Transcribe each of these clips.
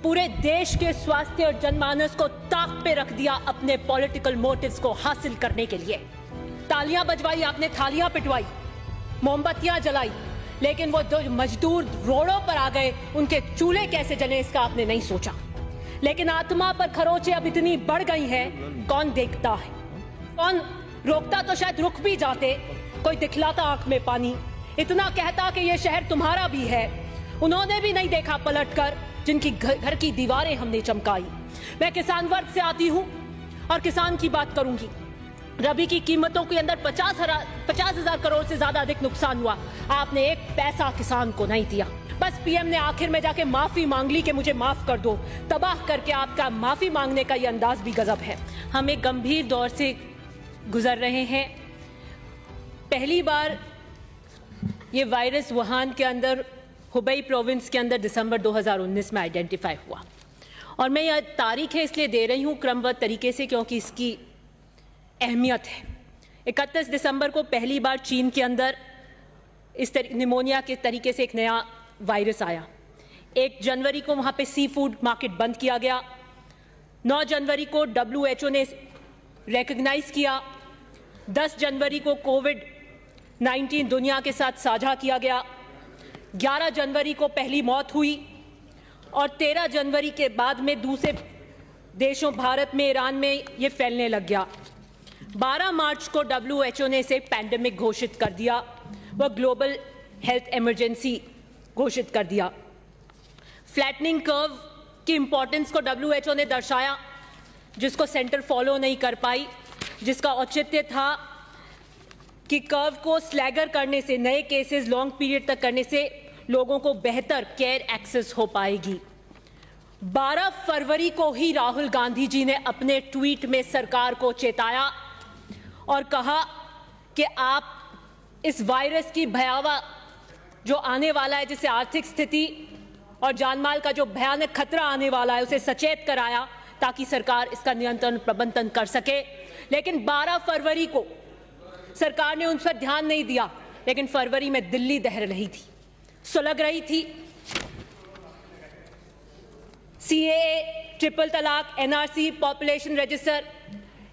पूरे देश के स्वास्थ्य और जनमानस को ताक पे रख दिया अपने पॉलिटिकल मोटिव्स को हासिल करने के लिए। तालियां बजवाई आपने, थालियां पिटवाई, मोमबत्तियां जलाई, लेकिन वो जो मजदूर रोडों पर आ गए उनके चूल्हे कैसे जले इसका आपने नहीं सोचा। लेकिन आत्मा पर खरोंचें अब इतनी बढ़ गई हैं, कौन देखता है, कौन रोकता तो शायद रुक भी जाते, कोई दिखलाता आंख में पानी, इतना कहता कि ये शहर तुम्हारा भी है। उन्होंने भी नहीं देखा पलटकर जिनकी घर की दीवारें हमने चमकाई। मैं किसान वर्ग से आती हूं और किसान की बात करूंगी। रबी की कीमतों के अंदर 50,000 करोड़ से ज्यादा अधिक नुकसान हुआ। आपने एक पैसा किसान को नहीं दिया। बस पीएम ने आखिर में जाके माफी मांग ली कि मुझे माफ कर दो। तबाह करके आपका माफी मांगने का ये अंदाज भी गजब है। हम एक गंभीर दौर से गुजर रहे हैं। पहली बार ये वायरस वुहान के अंदर, हुबई प्रोविंस के अंदर दिसंबर 2019 में आइडेंटिफाई हुआ। और मैं यह तारीख है इसलिए दे रही हूं क्रमबद्ध तरीके से क्योंकि इसकी अहमियत है। 31 दिसंबर को पहली बार चीन के अंदर इस निमोनिया के तरीके से एक नया वायरस आया। 1 जनवरी को वहां पे सी फूड मार्केट बंद किया गया। 9 जनवरी को WHO ने रिकॉग्नाइज किया। 10 जनवरी को कोविड-19 दुनिया के साथ साझा किया गया। 11 जनवरी को पहली मौत हुई और 13 जनवरी के बाद में दूसरे देशों, भारत में, ईरान में ये फैलने लग गया। 12 मार्च को WHO ने इसे पैंडेमिक घोषित कर दिया, वह ग्लोबल हेल्थ इमरजेंसी घोषित कर दिया। फ्लैटनिंग कर्व की इंपॉर्टेंस को WHO ने दर्शाया, जिसको सेंटर फॉलो नहीं कर पाई, जिसका औचित्य था कि कर्व को स्लैगर करने से, नए केसेस लॉन्ग पीरियड तक करने से लोगों को बेहतर केयर एक्सेस हो पाएगी। 12 फरवरी को ही राहुल गांधी जी ने अपने ट्वीट में सरकार को चेताया और कहा कि आप इस वायरस की भयावह जो आने वाला है, जिससे आर्थिक स्थिति और जानमाल का जो भयानक खतरा आने वाला है, उसे सचेत कराया ताकि सरकार इसका नियंत्रण प्रबंधन कर सके। लेकिन 12 फरवरी को सरकार ने उन पर ध्यान नहीं दिया। लेकिन फरवरी में दिल्ली दहर रही थी, सुलग रही थी। CAA, ट्रिपल तलाक, NRC, पॉपुलेशन रजिस्टर,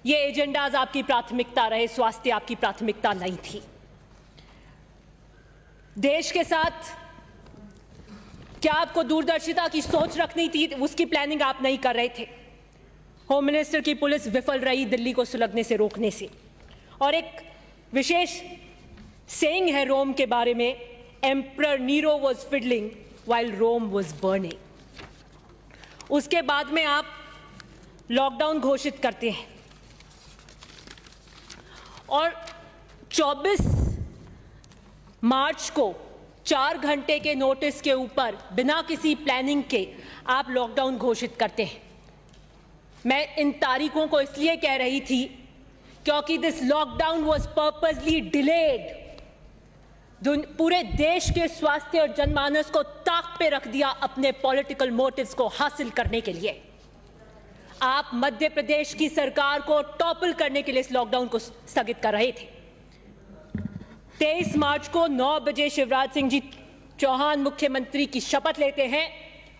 ये एजेंडाज आपकी प्राथमिकता रहे, स्वास्थ्य आपकी प्राथमिकता नहीं थी। देश के साथ क्या आपको दूरदर्शिता की सोच रखनी थी, उसकी प्लानिंग आप नहीं कर रहे थे। होम मिनिस्टर की पुलिस विफल रही दिल्ली को सुलगने से रोकने से। और एक विशेष सेइंग है रोम के बारे में, emperor Nero was fiddling while Rome was burning. उसके बाद में आप लॉकडाउन घोषित करते हैं और 24 मार्च को 4 घंटे के नोटिस के ऊपर बिना किसी प्लानिंग के आप लॉकडाउन घोषित करते हैं। मैं इन तारीखों को इसलिए कह रही थी क्योंकि this lockdown was purposely delayed. पूरे देश के स्वास्थ्य और जनमानस को ताक पे रख दिया अपने पॉलिटिकल मोटिव्स को हासिल करने के लिए। आप मध्य प्रदेश की सरकार को टॉपल करने के लिए इस लॉकडाउन को स्थगित कर रहे थे। 23 मार्च को 9 बजे शिवराज सिंह जी चौहान मुख्यमंत्री की शपथ लेते हैं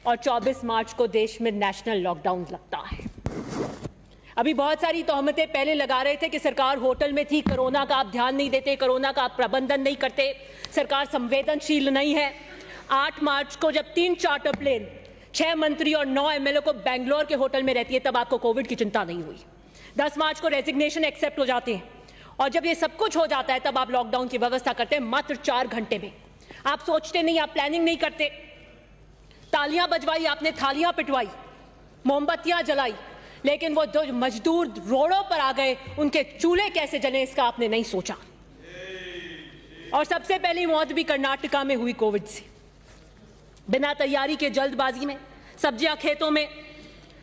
और 24 मार्च को देश में नेशनल लॉकडाउन लगता है। अभी बहुत सारी तोहमतें पहले लगा रहे थे कि सरकार होटल में थी, कोरोना का आप ध्यान नहीं देते, कोरोना का आप प्रबंधन नहीं करते, सरकार संवेदनशील नहीं है। 8 मार्च को जब 3 चार्टर प्लेन, 6 मंत्री और 9 MLA को बेंगलोर के होटल में रहती है, तब आपको कोविड की चिंता नहीं हुई। 10 मार्च को रेजिग्नेशन एक्सेप्ट हो जाते हैं और जब ये सब कुछ हो जाता है तब आप लॉकडाउन की व्यवस्था करते हैं मात्र 4 घंटे में। आप सोचते नहीं, आप प्लानिंग नहीं करते। तालियां बजवाई आपने, थालियां पिटवाई, मोमबत्तियां जलाई, लेकिन वो जो मजदूर रोडों पर आ गए उनके चूल्हे कैसे जले इसका आपने नहीं सोचा। और सबसे पहली मौत भी कर्नाटका में हुई कोविड से। बिना तैयारी के जल्दबाजी में सब्जियां खेतों में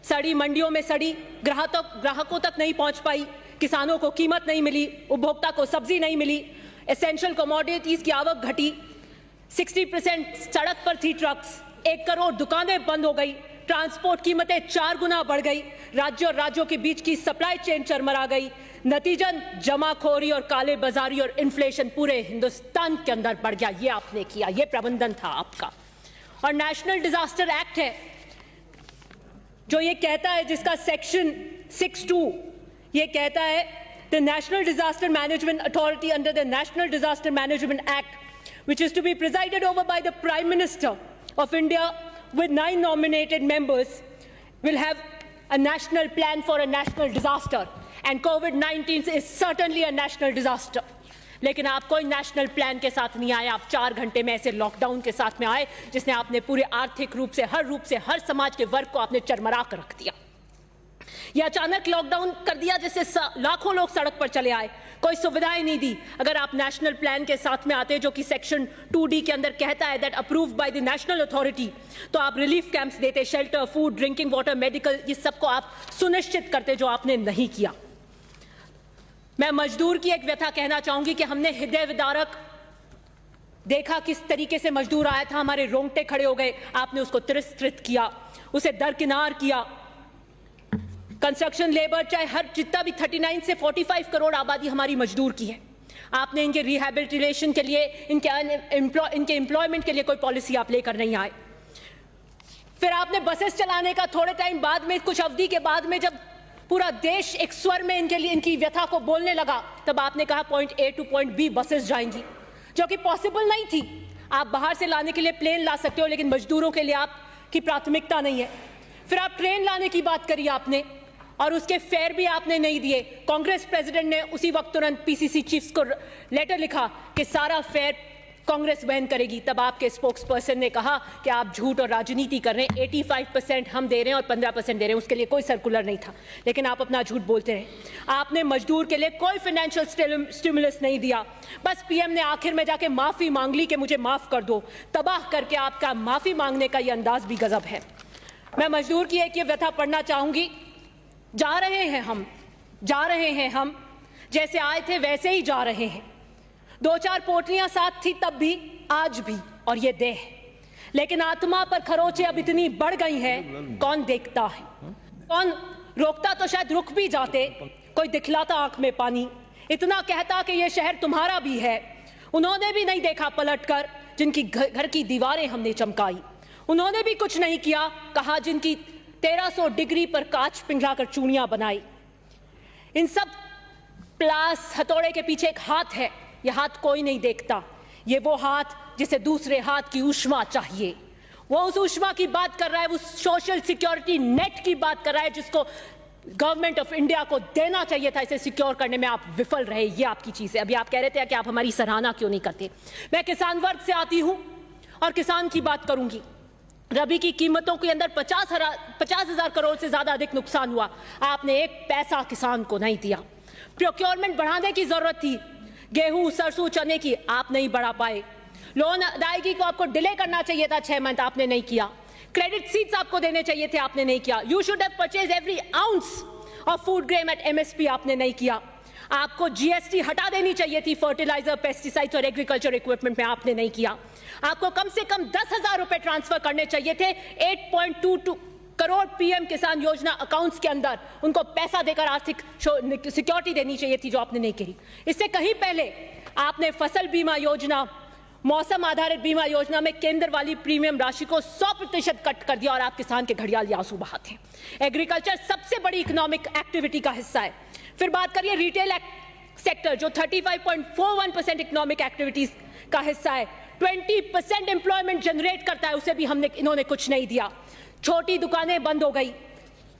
सड़ी, मंडियों में सड़ी, ग्राहकों तक नहीं पहुंच पाई, किसानों को कीमत नहीं मिली, उपभोक्ता को सब्जी नहीं मिली, एसेंशियल कमोडिटीज की आवक घटी, 60% सड़क पर थी ट्रक्स, 1 करोड़ दुकानें बंद हो गई, ट्रांसपोर्ट कीमतें 4 गुना बढ़ गई, राज्यों और राज्यों के बीच की सप्लाई चेन चरमरा गई। नतीजन जमाखोरी और काले बाजारी और इन्फ्लेशन पूरे हिंदुस्तान के अंदर बढ़ गया। ये आपने किया, ये प्रबंधन था आपका। और नेशनल डिजास्टर एक्ट है जो ये कहता है, जिसका सेक्शन 6(2) ये कहता है the national disaster management authority under the national disaster management act which is to be presided over by the Prime Minister of India with 9 nominated members will have a national plan for a national disaster, and COVID-19 is certainly a national disaster. लेकिन आप कोई national plan के साथ नहीं आए, आप 4 घंटे में ऐसे लॉकडाउन के साथ में आए जिसने आपने पूरे आर्थिक रूप से हर समाज के वर्ग को आपने चरमरा कर रख दिया। यह अचानक लॉकडाउन कर दिया जिससे लाखों लोग सड़क पर चले आए, कोई सुविधाएं नहीं दी। अगर आप नेशनल प्लान के साथ में आते जो कि सेक्शन 2D के अंदर कहता है that approved by the national authority, तो आप रिलीफ कैंप्स देते, shelter, food, drinking water, medical, ये सबको आप सुनिश्चित करते, जो आपने नहीं किया। मैं मजदूर की एक व्यथा कहना चाहूंगी कि हमने हृदय विदारक देखा, किस तरीके से मजदूर आया था, हमारे रोंगटे खड़े हो गए। आपने उसको तिरस्कृत किया, उसे दरकिनार किया। कंस्ट्रक्शन लेबर, चाहे हर जितना भी 39 से 45 करोड़ आबादी हमारी मजदूर की है, आपने इनके रिहैबिलिटेशन के लिए, इनके एम्प्लॉयमेंट के लिए कोई पॉलिसी आप लेकर नहीं आए। फिर आपने बसेस चलाने का थोड़े टाइम बाद में, कुछ अवधि के बाद में, जब पूरा देश एक स्वर में इनके लिए, इनकी व्यथा को बोलने लगा, तब आपने कहा point A to point B buses जाएंगी, जो कि पॉसिबल नहीं थी। आप बाहर से लाने के लिए प्लेन ला सकते हो, लेकिन मजदूरों के लिए आपकी प्राथमिकता नहीं है। फिर आप ट्रेन लाने की बात करी आपने, और उसके फेयर भी आपने नहीं दिए। कांग्रेस प्रेसिडेंट ने उसी वक्त तुरंत पीसीसी चीफ्स को लेटर लिखा कि सारा फेयर कांग्रेस वहन करेगी। तब आपके स्पोक्स पर्सन ने कहा कि आप झूठ और राजनीति कर रहे हैं, 85% हम दे रहे हैं और 15% दे रहे हैं, उसके लिए कोई सर्कुलर नहीं था, लेकिन आप अपना झूठ बोलते रहे। आपने मजदूर के लिए कोई फाइनेंशियल स्टिमुलस नहीं दिया, बस पीएम ने आखिर में जाके माफी मांग ली कि मुझे माफ कर दो। तबाह करके आपका माफी मांगने का यह अंदाज भी गजब है। मैं मजदूर की एक ये व्यथा पढ़ना चाहूंगी। जा रहे हैं हम, जैसे आए थे वैसे ही जा रहे हैं। 2-4 पोटलियां साथ थी तब भी, आज भी, और ये देह, लेकिन आत्मा पर खरोचे अब इतनी बढ़ गई हैं, कौन देखता है, कौन रोकता? तो शायद रुक भी जाते, कोई दिखलाता आंख में पानी, इतना कहता कि ये शहर तुम्हारा भी है। उन्होंने भी नहीं देखा पलटकर, जिनकी घर की दीवारें हमने चमकाई। उन्होंने भी कुछ नहीं किया, कहा जिनकी 1300 डिग्री पर कांच पिघलाकर चूड़ियां बनाई। इन सब प्लास हथौड़े के पीछे एक हाथ है, यह हाथ कोई नहीं देखता। ये वो हाथ जिसे दूसरे हाथ की ऊष्मा चाहिए, वो उस ऊष्मा की बात कर रहा है, वो सोशल सिक्योरिटी नेट की बात कर रहा है जिसको गवर्नमेंट ऑफ इंडिया को देना चाहिए था। इसे सिक्योर करने में आप विफल रहे, ये आपकी चीज है। अभी आप कह रहे थे कि आप हमारी सराहना क्यों नहीं करते। मैं किसान वर्ग से आती हूं और किसान की बात करूंगी। रबी की कीमतों के अंदर 50,000 करोड़ से ज्यादा अधिक नुकसान हुआ, आपने एक पैसा किसान को नहीं दिया। प्रोक्योरमेंट बढ़ाने की जरूरत थी, गेहूं, सरसों, चने की, आप नहीं बढ़ा पाए। लोन अदायगी को आपको डिले करना चाहिए था 6 मंथ, आपने नहीं किया। क्रेडिट सीट्स आपको देने चाहिए थे, आपने नहीं किया। You should have purchase every ounce of food grain at MSP, आपने नहीं किया। आपको GST हटा देनी चाहिए थी फर्टिलाइजर, पेस्टिसाइड्स और एग्रीकल्चर इक्विपमेंट में, आपने नहीं किया। आपको कम से कम 10,000 रुपए ट्रांसफर करने चाहिए थे 8.22 करोड़ PM किसान योजना अकाउंट्स के अंदर, उनको पैसा देकर आर्थिक सिक्योरिटी देनी चाहिए थी, जो आपने नहीं की। इससे कहीं पहले आपने फसल बीमा योजना, मौसम आधारित बीमा योजना में केंद्र वाली प्रीमियम राशि को 100% कट कर दिया और आप किसान के घड़ियाल आंसू बहाते हैं। एग्रीकल्चर सबसे बड़ी इकोनॉमिक एक्टिविटी का हिस्सा है। फिर बात करिए रिटेल सेक्टर, जो 35.41% इकोनॉमिक एक्टिविटीज का हिस्सा है, 20% एम्प्लॉयमेंट जनरेट करता है, उसे भी इन्होंने कुछ नहीं दिया। छोटी दुकानें बंद हो गई,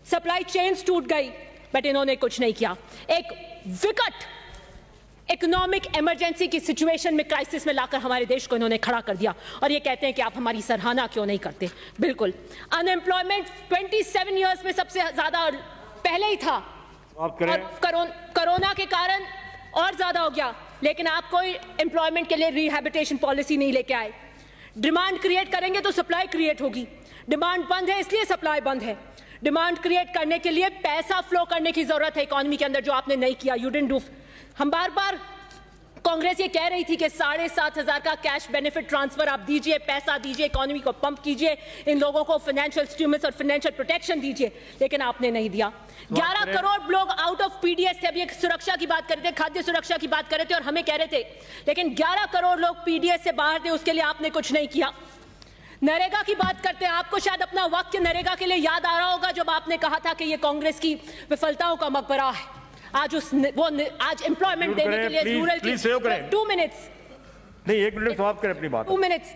सप्लाई चेन्स टूट गई, बट इन्होंने कुछ नहीं किया। एक विकट इकोनॉमिक इमरजेंसी की सिचुएशन में, क्राइसिस में लाकर हमारे देश को इन्होंने खड़ा कर दिया, और ये कहते हैं कि आप हमारी सराहना क्यों नहीं करते। बिल्कुल, अनएम्प्लॉयमेंट 27 ईयर्स में सबसे ज्यादा पहले ही था, और कोरोना के कारण और ज्यादा हो गया, लेकिन आप कोई एम्प्लॉयमेंट के लिए रिहैबिलिटेशन पॉलिसी नहीं लेके आए। डिमांड क्रिएट करेंगे तो सप्लाई क्रिएट होगी, डिमांड बंद है इसलिए सप्लाई बंद है। डिमांड क्रिएट करने के लिए पैसा फ्लो करने की जरूरत है इकोनॉमी के अंदर, जो आपने नहीं किया। You didn't do. हम बार बार, कांग्रेस ये कह रही थी कि 7,500 का कैश बेनिफिट ट्रांसफर आप दीजिए, पैसा दीजिए, इकोनॉमी को पंप कीजिए, इन लोगों को फाइनेंशियल स्टिमुलस और फाइनेंशियल प्रोटेक्शन दीजिए, लेकिन आपने नहीं दिया। 11 करोड़ लोग आउट ऑफ PDS थे। अभी एक सुरक्षा की बात कर रहे थे, खाद्य सुरक्षा की बात कर रहे थे और हमें कह रहे थे, लेकिन 11 करोड़ लोग PDS से बाहर थे, उसके लिए आपने कुछ नहीं किया। नरेगा की बात करते हैं, आपको शायद अपना वाक्य नरेगा के लिए याद आ रहा होगा जब आपने कहा था कि ये कांग्रेस की विफलताओं का मकबरा है। आज आज एम्प्लॉयमेंट देने के लिए रूरल की 2 मिनट्स नहीं, 1 मिनट समाप्त करें अपनी बात। 2 मिनट्स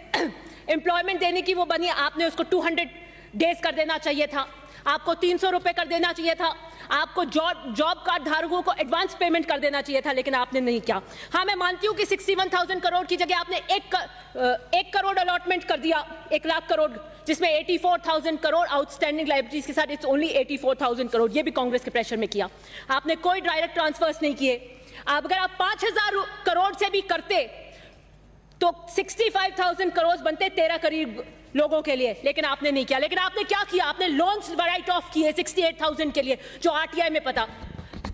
एम्प्लॉयमेंट देने की वो बनी, आपने उसको 200 डेज कर देना चाहिए था, आपको 300 रुपए कर देना चाहिए था, आपको जॉब कार्ड धारकों को एडवांस पेमेंट कर देना चाहिए था, लेकिन आपने नहीं किया। हाँ, मैं मानती हूं कि 61,000 करोड़ की जगह आपने 1 करोड़ अलॉटमेंट कर दिया, 1 लाख करोड़, जिसमें 84,000 करोड़ आउटस्टैंडिंग लाइबिलिटीज के साथ इट्स ओनली 84,000 करोड़। ये भी कांग्रेस के प्रेशर में किया। आपने कोई डायरेक्ट ट्रांसफर्स नहीं किए। अगर आप 5,000 करोड़ से भी करते तो 65,000 करोड़ बनते 13 करीब लोगों के लिए, लेकिन आपने नहीं किया। लेकिन आपने क्या किया? आपने लोन्स राइट ऑफ किए 68,000 के लिए, जो आरटीआई में पता।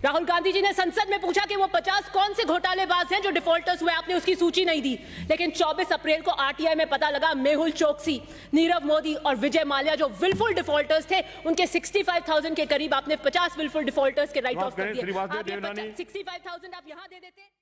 राहुल गांधी जी ने संसद में पूछा कि वो 50 कौन से घोटालेबाज हैं जो डिफॉल्टर्स हुए, आपने उसकी सूची नहीं दी। लेकिन 24 अप्रैल को आरटीआई में पता लगा मेहुल चोकसी, नीरव मोदी और विजय माल्या जो विलफुल डिफॉल्टर्स थे, उनके 65,000 के करीब आपने 50 विलफुल डिफॉल्टर्स के राइट ऑफ कर दिए। 65,000 आप यहां दे देते।